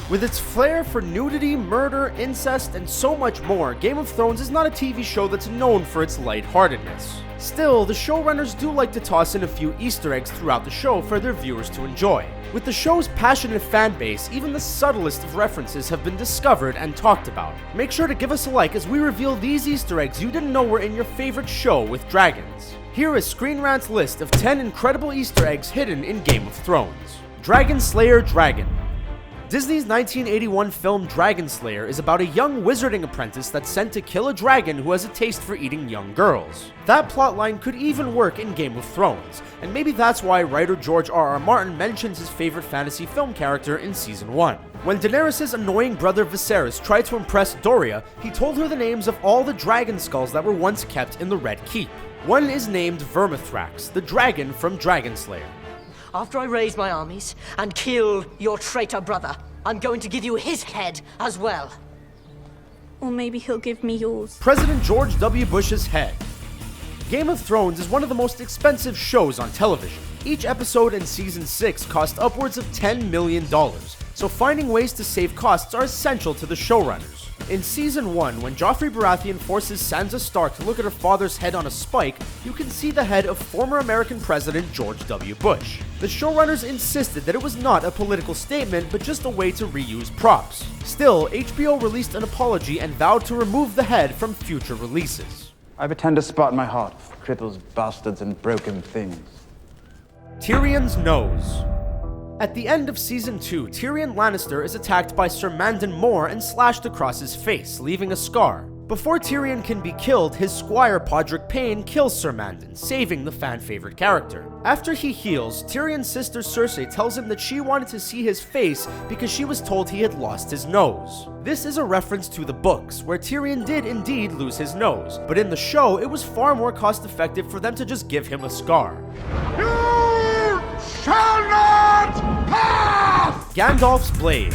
With its flair for nudity, murder, incest, and so much more, Game of Thrones is not a TV show that's known for its lightheartedness. Still, the showrunners do like to toss in a few Easter eggs throughout the show for their viewers to enjoy. With the show's passionate fan base, even the subtlest of references have been discovered and talked about. Make sure to give us a like as we reveal these Easter eggs you didn't know were in your favorite show with dragons. Here is Screen Rant's list of 10 incredible Easter eggs hidden in Game of Thrones. Dragonslayer Dragon. Disney's 1981 film Dragonslayer is about a young wizarding apprentice that's sent to kill a dragon who has a taste for eating young girls. That plotline could even work in Game of Thrones, and maybe that's why writer George R.R. Martin mentions his favorite fantasy film character in Season 1. When Daenerys' annoying brother Viserys tried to impress Doria, he told her the names of all the dragon skulls that were once kept in the Red Keep. One is named Vermithrax, the dragon from Dragonslayer. After I raise my armies and kill your traitor brother, I'm going to give you his head as well. Or maybe he'll give me yours. President George W. Bush's head. Game of Thrones is one of the most expensive shows on television. Each episode in Season 6 cost upwards of $10 million, so finding ways to save costs are essential to the showrunners. In Season 1, when Joffrey Baratheon forces Sansa Stark to look at her father's head on a spike, you can see the head of former American President George W. Bush. The showrunners insisted that it was not a political statement, but just a way to reuse props. Still, HBO released an apology and vowed to remove the head from future releases. I have a tender spot in my heart for cripples, bastards, and broken things. Tyrion's nose. At the end of Season 2, Tyrion Lannister is attacked by Sir Mandon Moore and slashed across his face, leaving a scar. Before Tyrion can be killed, his squire Podrick Payne kills Sir Mandon, saving the fan-favorite character. After he heals, Tyrion's sister Cersei tells him that she wanted to see his face because she was told he had lost his nose. This is a reference to the books, where Tyrion did indeed lose his nose, but in the show, it was far more cost-effective for them to just give him a scar. Shall not pass! Gandalf's blade.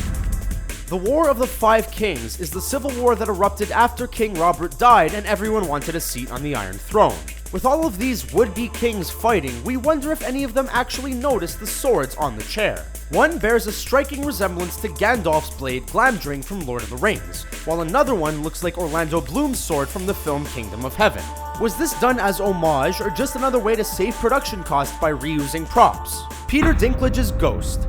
The War of the Five Kings is the civil war that erupted after King Robert died and everyone wanted a seat on the Iron Throne. With all of these would-be kings fighting, we wonder if any of them actually noticed the swords on the chair. One bears a striking resemblance to Gandalf's blade Glamdring from Lord of the Rings, while another one looks like Orlando Bloom's sword from the film Kingdom of Heaven. Was this done as homage or just another way to save production costs by reusing props? Peter Dinklage's ghost.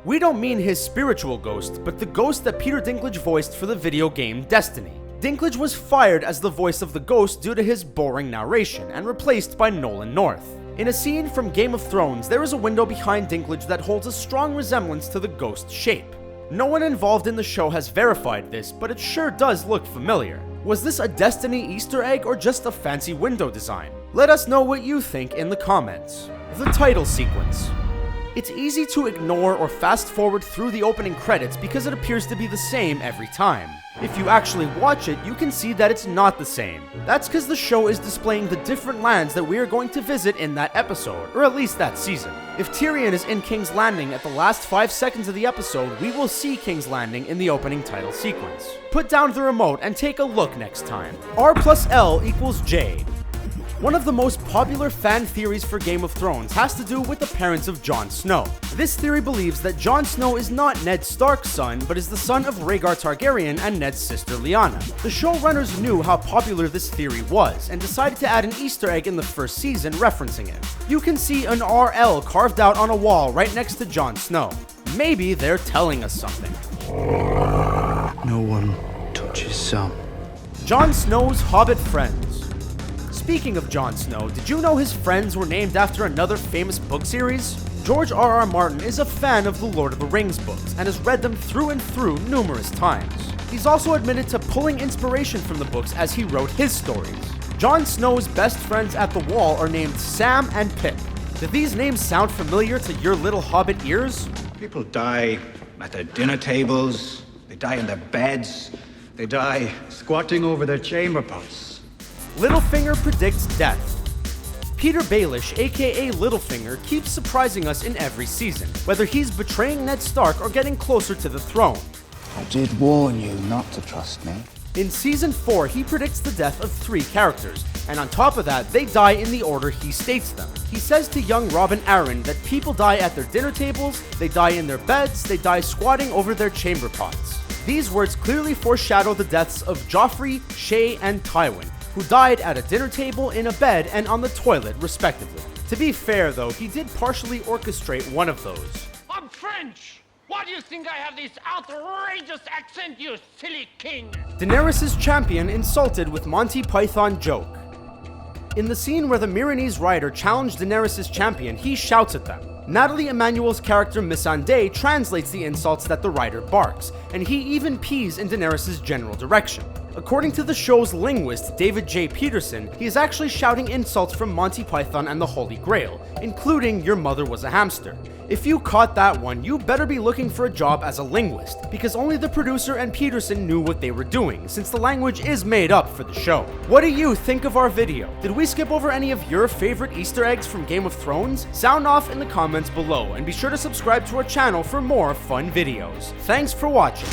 We don't mean his spiritual ghost, but the ghost that Peter Dinklage voiced for the video game Destiny. Dinklage was fired as the voice of the ghost due to his boring narration and replaced by Nolan North. In a scene from Game of Thrones, there is a window behind Dinklage that holds a strong resemblance to the ghost's shape. No one involved in the show has verified this, but it sure does look familiar. Was this a Destiny Easter egg or just a fancy window design? Let us know what you think in the comments. The title sequence. It's easy to ignore or fast forward through the opening credits because it appears to be the same every time. If you actually watch it, you can see that it's not the same. That's because the show is displaying the different lands that we are going to visit in that episode, or at least that season. If Tyrion is in King's Landing at the last 5 seconds of the episode, we will see King's Landing in the opening title sequence. Put down the remote and take a look next time. R+L=J. One of the most popular fan theories for Game of Thrones has to do with the parents of Jon Snow. This theory believes that Jon Snow is not Ned Stark's son, but is the son of Rhaegar Targaryen and Ned's sister Lyanna. The showrunners knew how popular this theory was, and decided to add an Easter egg in the first season referencing it. You can see an RL carved out on a wall right next to Jon Snow. Maybe they're telling us something. No one touches Sam. Jon Snow's Hobbit friends. Speaking of Jon Snow, did you know his friends were named after another famous book series? George R.R. Martin is a fan of the Lord of the Rings books and has read them through and through numerous times. He's also admitted to pulling inspiration from the books as he wrote his stories. Jon Snow's best friends at the Wall are named Sam and Pip. Do these names sound familiar to your little Hobbit ears? People die at their dinner tables, they die in their beds, they die squatting over their chamber pots. Littlefinger predicts death. Peter Baelish, aka Littlefinger, keeps surprising us in every season, whether he's betraying Ned Stark or getting closer to the throne. I did warn you not to trust me. In Season 4, he predicts the death of 3 characters, And on top of that, they die in the order he states them. He says to young Robb and Arryn that people die at their dinner tables, they die in their beds, they die squatting over their chamber pots. These words clearly foreshadow the deaths of Joffrey, Shae, and Tywin, who died at a dinner table, in a bed, and on the toilet, respectively. To be fair though, he did partially orchestrate one of those. I'm French! Why do you think I have this outrageous accent, you silly king? Daenerys' champion insulted with Monty Python joke. In the scene where the Myronese rider challenged Daenerys' champion, he shouts at them. Natalie Emmanuel's character Missandei translates the insults that the rider barks, and he even pees in Daenerys' general direction. According to the show's linguist David J. Peterson, he is actually shouting insults from Monty Python and the Holy Grail, including "your mother was a hamster." If you caught that one, you better be looking for a job as a linguist, because only the producer and Peterson knew what they were doing, since the language is made up for the show. What do you think of our video? Did we skip over any of your favorite Easter eggs from Game of Thrones? Sound off in the comments below, and be sure to subscribe to our channel for more fun videos. Thanks for watching.